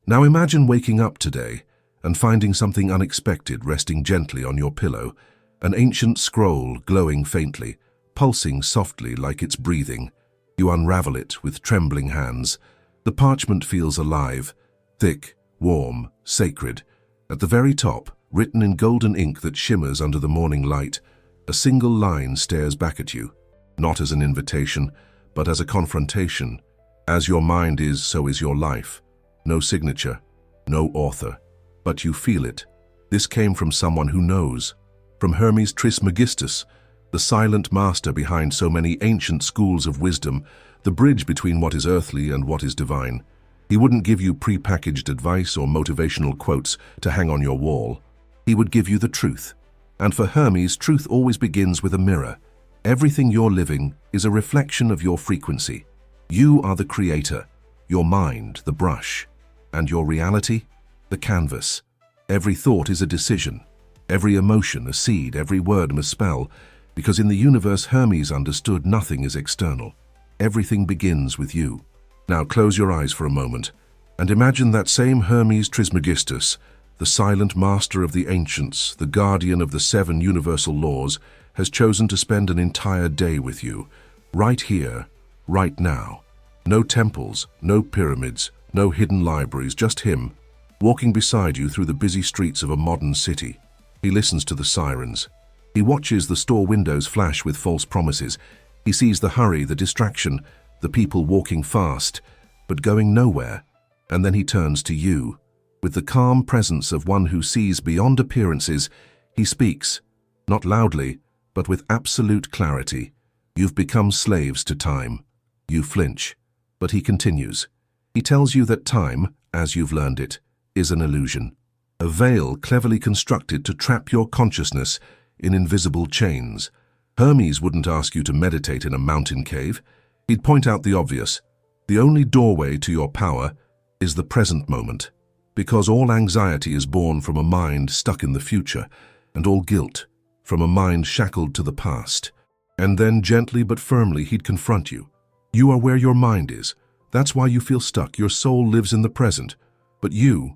Now imagine waking up today and finding something unexpected resting gently on your pillow, an ancient scroll glowing faintly, pulsing softly like it's breathing. You unravel it with trembling hands. The parchment feels alive, thick, warm, sacred. At the very top, written in golden ink that shimmers under the morning light, a single line stares back at you, not as an invitation, but as a confrontation. As your mind is, so is your life. No signature, no author, but you feel it. This came from someone who knows, from Hermes Trismegistus, the silent master behind so many ancient schools of wisdom, the bridge between what is earthly and what is divine. He wouldn't give you pre-packaged advice or motivational quotes to hang on your wall. He would give you the truth. And for Hermes, truth always begins with a mirror. Everything you're living is a reflection of your frequency. You are the creator, your mind, the brush, and your reality, the canvas. Every thought is a decision, every emotion a seed, every word must spell, because in the universe Hermes understood nothing is external. Everything begins with you. Now close your eyes for a moment and imagine that same Hermes Trismegistus, the silent master of the ancients, the guardian of the 7 universal laws, has chosen to spend an entire day with you, right here, right now. No temples, no pyramids, no hidden libraries, just him, walking beside you through the busy streets of a modern city. He listens to the sirens. He watches the store windows flash with false promises. He sees the hurry, the distraction, the people walking fast, but going nowhere. And then he turns to you. With the calm presence of one who sees beyond appearances, he speaks, not loudly, but with absolute clarity. You've become slaves to time. You flinch, but he continues. He tells you that time, as you've learned it, is an illusion. A veil cleverly constructed to trap your consciousness in invisible chains. Hermes wouldn't ask you to meditate in a mountain cave. He'd point out the obvious. The only doorway to your power is the present moment, because all anxiety is born from a mind stuck in the future, and all guilt from a mind shackled to the past. And then gently but firmly he'd confront you. You are where your mind is. That's why you feel stuck. Your soul lives in the present. But you're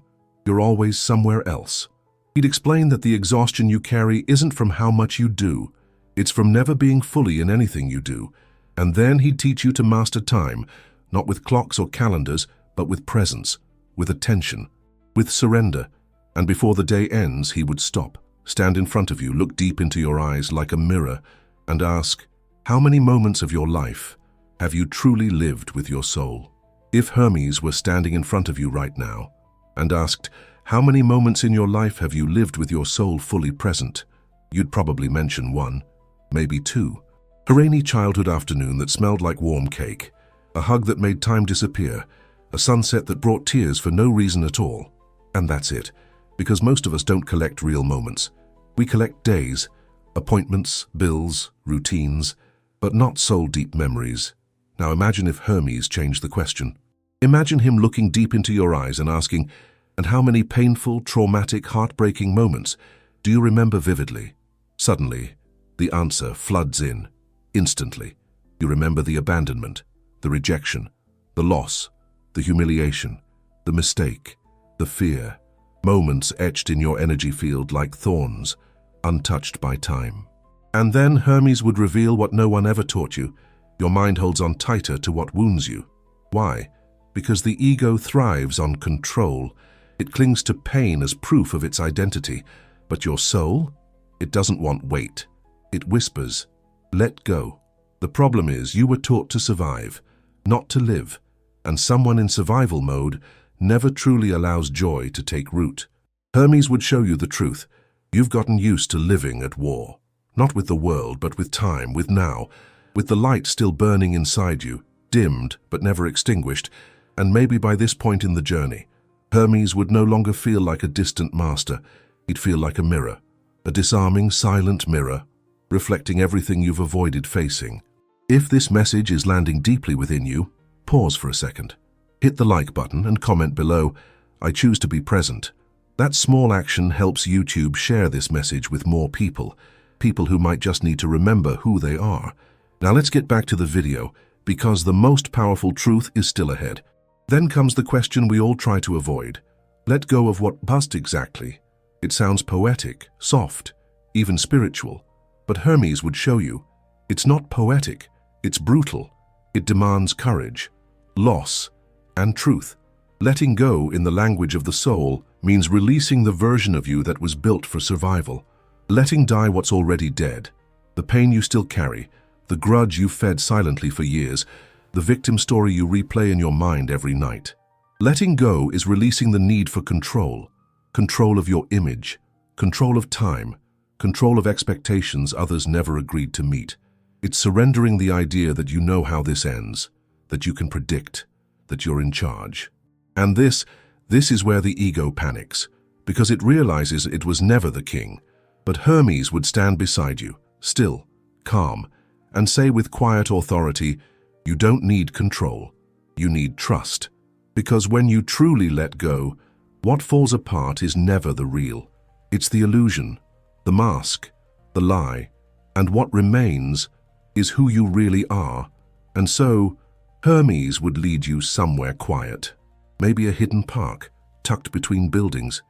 always somewhere else. He'd explain that the exhaustion you carry isn't from how much you do. It's from never being fully in anything you do. And then he'd teach you to master time, not with clocks or calendars, but with presence, with attention, with surrender. And before the day ends, he would stop, stand in front of you, look deep into your eyes like a mirror, and ask, how many moments of your life have you truly lived with your soul? If Hermes were standing in front of you right now and asked, how many moments in your life have you lived with your soul fully present? You'd probably mention 1, maybe 2. A rainy childhood afternoon that smelled like warm cake, a hug that made time disappear, a sunset that brought tears for no reason at all. And that's it, because most of us don't collect real moments. We collect days, appointments, bills, routines, but not soul-deep memories. Now imagine if Hermes changed the question. Imagine him looking deep into your eyes and asking, and how many painful, traumatic, heartbreaking moments do you remember vividly? Suddenly, the answer floods in. Instantly, you remember the abandonment, the rejection, the loss, the humiliation, the mistake, the fear. Moments etched in your energy field like thorns, untouched by time. And then Hermes would reveal what no one ever taught you. Your mind holds on tighter to what wounds you. Why? Because the ego thrives on control. It clings to pain as proof of its identity. But your soul? It doesn't want weight. It whispers, let go. The problem is you were taught to survive, not to live. And someone in survival mode never truly allows joy to take root. Hermes would show you the truth. You've gotten used to living at war. Not with the world, but with time, with now. With the light still burning inside you, dimmed but never extinguished. And maybe by this point in the journey, Hermes would no longer feel like a distant master. He'd feel like a mirror, a disarming, silent mirror, reflecting everything you've avoided facing. If this message is landing deeply within you, pause for a second. Hit the like button and comment below, I choose to be present. That small action helps YouTube share this message with more people who might just need to remember who they are. Now let's get back to the video, because the most powerful truth is still ahead. Then comes the question we all try to avoid. Let go of what must exactly. It sounds poetic, soft, even spiritual. But Hermes would show you, it's not poetic, it's brutal. It demands courage, loss, and truth. Letting go in the language of the soul means releasing the version of you that was built for survival. Letting die what's already dead. The pain you still carry, the grudge you fed silently for years, the victim story you replay in your mind every night. Letting go is releasing the need for control. Control of your image, control of time, control of expectations others never agreed to meet. It's surrendering the idea that you know how this ends, that you can predict, that you're in charge. And this is where the ego panics, because it realizes it was never the king. But Hermes would stand beside you, still, calm, and say with quiet authority, you don't need control, you need trust. Because when you truly let go, what falls apart is never the real. It's the illusion, the mask, the lie, and what remains is who you really are. And so, Hermes would lead you somewhere quiet. Maybe a hidden park, tucked between buildings.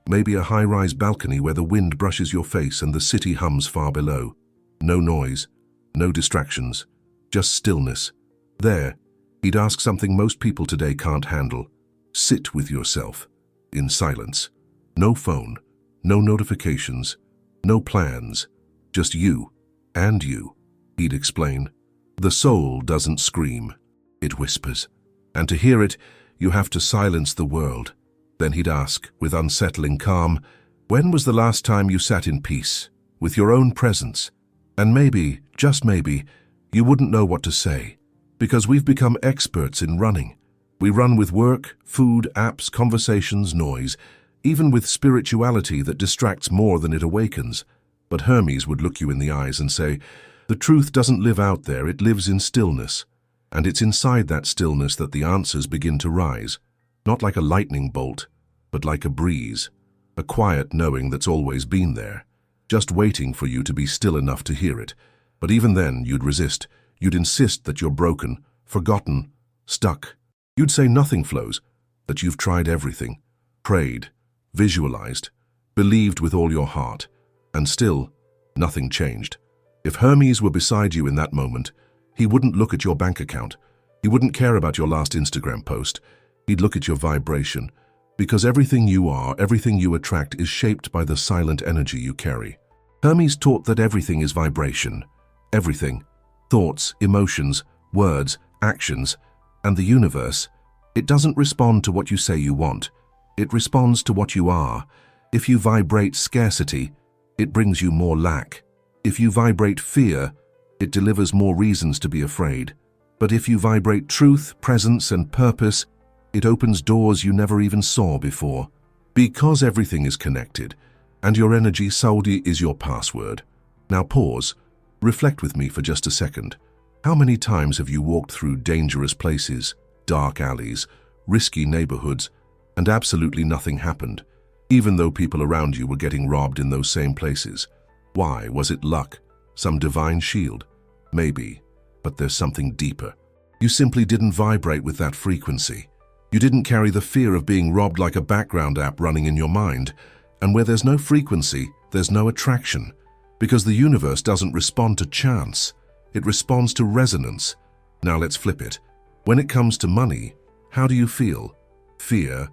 Maybe a high-rise balcony where the wind brushes your face and the city hums far below. No noise, no distractions, just stillness. There, he'd ask something most people today can't handle. Sit with yourself, in silence. No phone, no notifications, no plans, just you and you, he'd explain. The soul doesn't scream, it whispers. And to hear it, you have to silence the world. Then he'd ask, with unsettling calm, when was the last time you sat in peace, with your own presence? And maybe, just maybe, you wouldn't know what to say, because we've become experts in running. We run with work, food, apps, conversations, noise, even with spirituality that distracts more than it awakens. But Hermes would look you in the eyes and say, the truth doesn't live out there, it lives in stillness. And it's inside that stillness that the answers begin to rise. Not like a lightning bolt, but like a breeze, a quiet knowing that's always been there, just waiting for you to be still enough to hear it. But even then, you'd resist. You'd insist that you're broken, forgotten, stuck. You'd say nothing flows, that you've tried everything, prayed, visualized, believed with all your heart, and still, nothing changed. If Hermes were beside you in that moment, he wouldn't look at your bank account. He wouldn't care about your last Instagram post. He'd look at your vibration, because everything you are, everything you attract is shaped by the silent energy you carry. Hermes taught that everything is vibration. Everything. Thoughts, emotions, words, actions, and the universe. It doesn't respond to what you say you want. It responds to what you are. If you vibrate scarcity, it brings you more lack. If you vibrate fear, it delivers more reasons to be afraid. But if you vibrate truth, presence, and purpose, it opens doors you never even saw before. Because everything is connected, and your energy, Saudi, is your password. Now pause. Reflect with me for just a second. How many times have you walked through dangerous places, dark alleys, risky neighborhoods, and absolutely nothing happened, even though people around you were getting robbed in those same places? Why? Was it luck? Some divine shield? Maybe, but there's something deeper. You simply didn't vibrate with that frequency. You didn't carry the fear of being robbed like a background app running in your mind. And where there's no frequency, there's no attraction. Because the universe doesn't respond to chance. It responds to resonance. Now let's flip it. When it comes to money, how do you feel? Fear?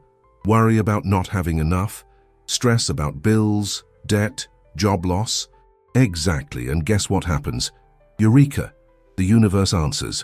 Worry about not having enough? Stress about bills, debt, job loss? Exactly, and guess what happens? Eureka! The universe answers.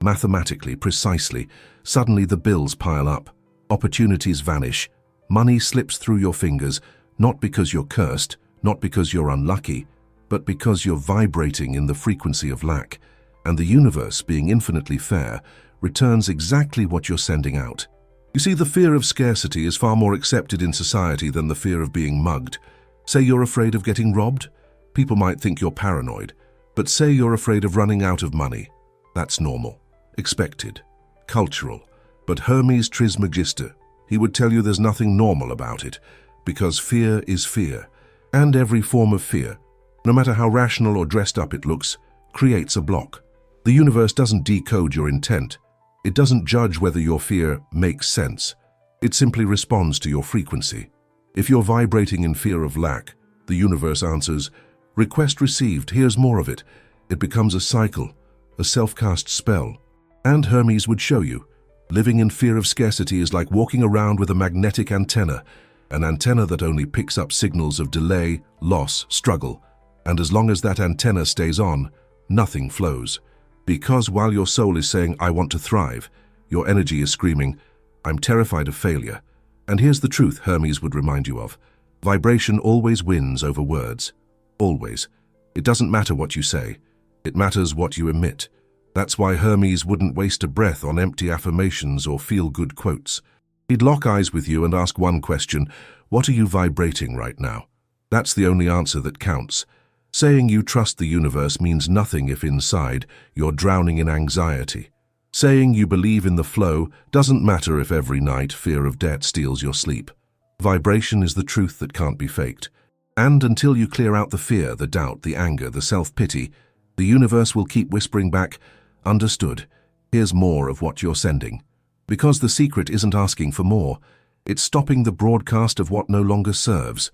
Mathematically, precisely. Suddenly the bills pile up. Opportunities vanish. Money slips through your fingers, not because you're cursed, not because you're unlucky, but because you're vibrating in the frequency of lack. And the universe, being infinitely fair, returns exactly what you're sending out. You see, the fear of scarcity is far more accepted in society than the fear of being mugged. Say you're afraid of getting robbed? People might think you're paranoid. But say you're afraid of running out of money. That's normal, expected, cultural. But Hermes Trismegistus, he would tell you there's nothing normal about it, because fear is fear. And every form of fear, no matter how rational or dressed up it looks, creates a block. The universe doesn't decode your intent. It doesn't judge whether your fear makes sense. It simply responds to your frequency. If you're vibrating in fear of lack, the universe answers, "Request received, here's more of it." It becomes a cycle, a self-cast spell. And Hermes would show you, living in fear of scarcity is like walking around with a magnetic antenna, an antenna that only picks up signals of delay, loss, struggle. And as long as that antenna stays on, nothing flows. Because while your soul is saying, "I want to thrive," your energy is screaming, "I'm terrified of failure." And here's the truth Hermes would remind you of. Vibration always wins over words. Always. It doesn't matter what you say. It matters what you emit. That's why Hermes wouldn't waste a breath on empty affirmations or feel-good quotes. He'd lock eyes with you and ask one question: what are you vibrating right now? That's the only answer that counts. Saying you trust the universe means nothing if inside you're drowning in anxiety. Saying you believe in the flow doesn't matter if every night fear of debt steals your sleep. Vibration is the truth that can't be faked. And until you clear out the fear, the doubt, the anger, the self-pity, the universe will keep whispering back, "Understood. Here's more of what you're sending." Because the secret isn't asking for more. It's stopping the broadcast of what no longer serves.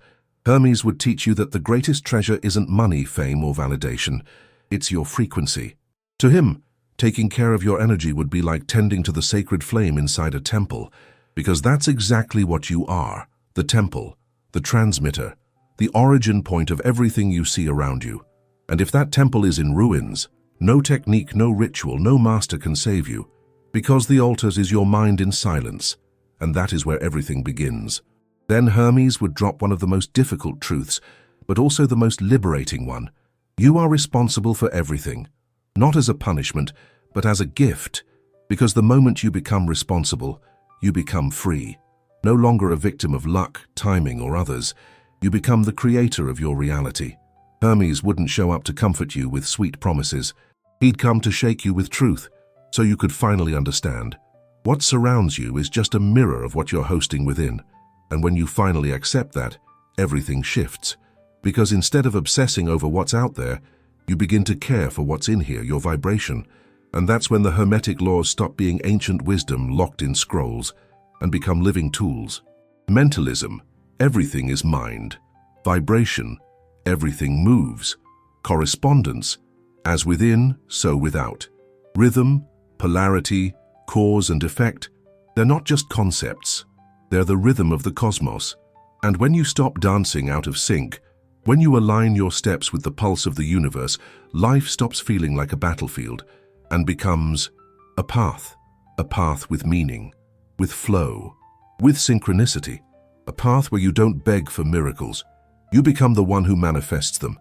Hermes would teach you that the greatest treasure isn't money, fame, or validation. It's your frequency. To him, taking care of your energy would be like tending to the sacred flame inside a temple, because that's exactly what you are, the temple, the transmitter, the origin point of everything you see around you. And if that temple is in ruins, no technique, no ritual, no master can save you, because the altars is your mind in silence, and that is where everything begins. Then Hermes would drop one of the most difficult truths, but also the most liberating one. You are responsible for everything, not as a punishment, but as a gift, because the moment you become responsible, you become free. No longer a victim of luck, timing, or others, you become the creator of your reality. Hermes wouldn't show up to comfort you with sweet promises. He'd come to shake you with truth, so you could finally understand. What surrounds you is just a mirror of what you're hosting within. And when you finally accept that, everything shifts. Because instead of obsessing over what's out there, you begin to care for what's in here, your vibration. And that's when the Hermetic laws stop being ancient wisdom locked in scrolls and become living tools. Mentalism, everything is mind. Vibration, everything moves. Correspondence, as within, so without. Rhythm, polarity, cause and effect, they're not just concepts. They're the rhythm of the cosmos. And when you stop dancing out of sync, when you align your steps with the pulse of the universe, life stops feeling like a battlefield and becomes a path with meaning, with flow, with synchronicity, a path where you don't beg for miracles. You become the one who manifests them.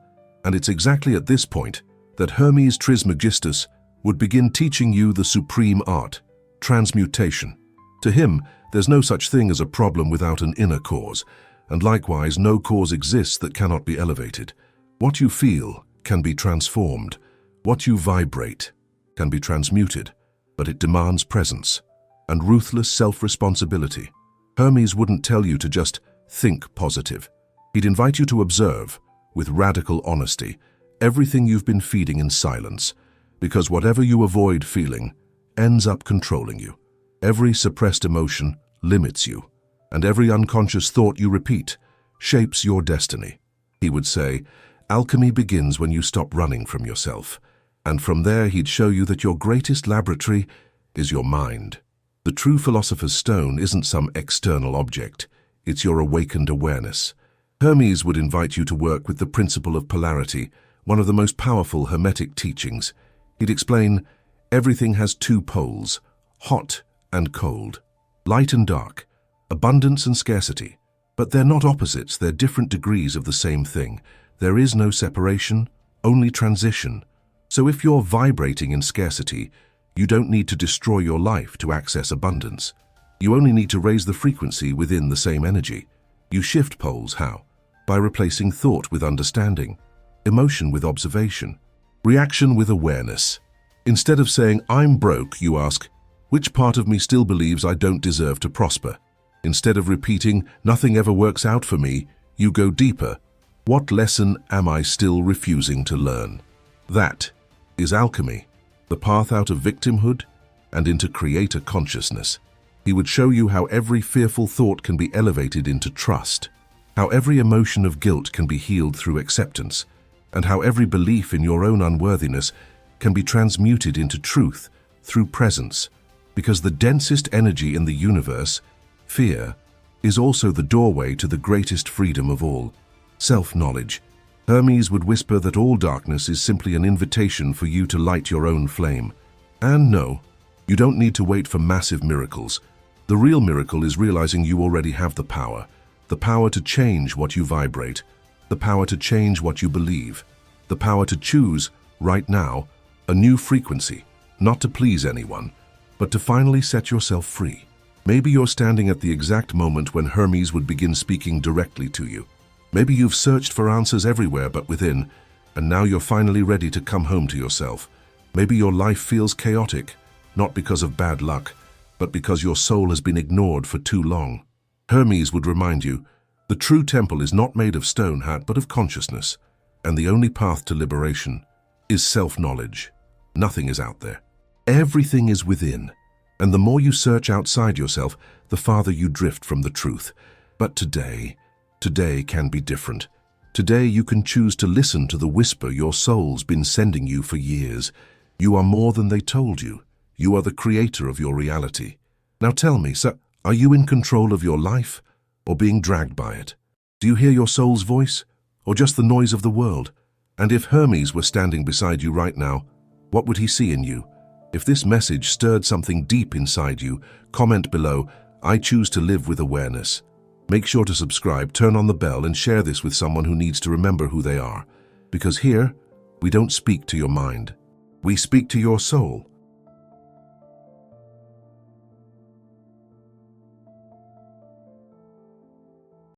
And it's exactly at this point that Hermes Trismegistus would begin teaching you the supreme art, transmutation. To him, there's no such thing as a problem without an inner cause, and likewise no cause exists that cannot be elevated. What you feel can be transformed. What you vibrate can be transmuted, but it demands presence and ruthless self-responsibility. Hermes wouldn't tell you to just think positive. He'd invite you to observe, with radical honesty, everything you've been feeding in silence, because whatever you avoid feeling ends up controlling you. Every suppressed emotion limits you, and every unconscious thought you repeat shapes your destiny. He would say, alchemy begins when you stop running from yourself, and from there he'd show you that your greatest laboratory is your mind. The true philosopher's stone isn't some external object, it's your awakened awareness. Hermes would invite you to work with the principle of polarity, one of the most powerful Hermetic teachings. He'd explain, everything has two poles, hot and cold, light and dark, abundance and scarcity. But they're not opposites, they're different degrees of the same thing. There is no separation, only transition. So if you're vibrating in scarcity, you don't need to destroy your life to access abundance. You only need to raise the frequency within the same energy. You shift poles, how? By replacing thought with understanding, emotion with observation, reaction with awareness. Instead of saying, I'm broke, you ask, which part of me still believes I don't deserve to prosper? Instead of repeating, nothing ever works out for me, you go deeper. What lesson am I still refusing to learn? That is alchemy, the path out of victimhood and into creator consciousness. He would show you how every fearful thought can be elevated into trust, how every emotion of guilt can be healed through acceptance, and how every belief in your own unworthiness can be transmuted into truth through presence, because the densest energy in the universe, fear, is also the doorway to the greatest freedom of all, self-knowledge. Hermes would whisper that all darkness is simply an invitation for you to light your own flame. And no, you don't need to wait for massive miracles. The real miracle is realizing you already have the power to change what you vibrate, the power to change what you believe, the power to choose, right now, a new frequency, not to please anyone, but to finally set yourself free. Maybe you're standing at the exact moment when Hermes would begin speaking directly to you. Maybe you've searched for answers everywhere but within, and now you're finally ready to come home to yourself. Maybe your life feels chaotic, not because of bad luck, but because your soul has been ignored for too long. Hermes would remind you, the true temple is not made of stone, but of consciousness, and the only path to liberation is self-knowledge. Nothing is out there. Everything is within, and the more you search outside yourself, the farther you drift from the truth. But today can be different. Today you can choose to listen to the whisper your soul's been sending you for years. You are more than they told you. You are the creator of your reality. Now tell me, sir, are you in control of your life or being dragged by it? Do you hear your soul's voice or just the noise of the world? And if Hermes were standing beside you right now, what would he see in you? If this message stirred something deep inside you, comment below, I choose to live with awareness. Make sure to subscribe, turn on the bell, and share this with someone who needs to remember who they are. Because here, we don't speak to your mind. We speak to your soul.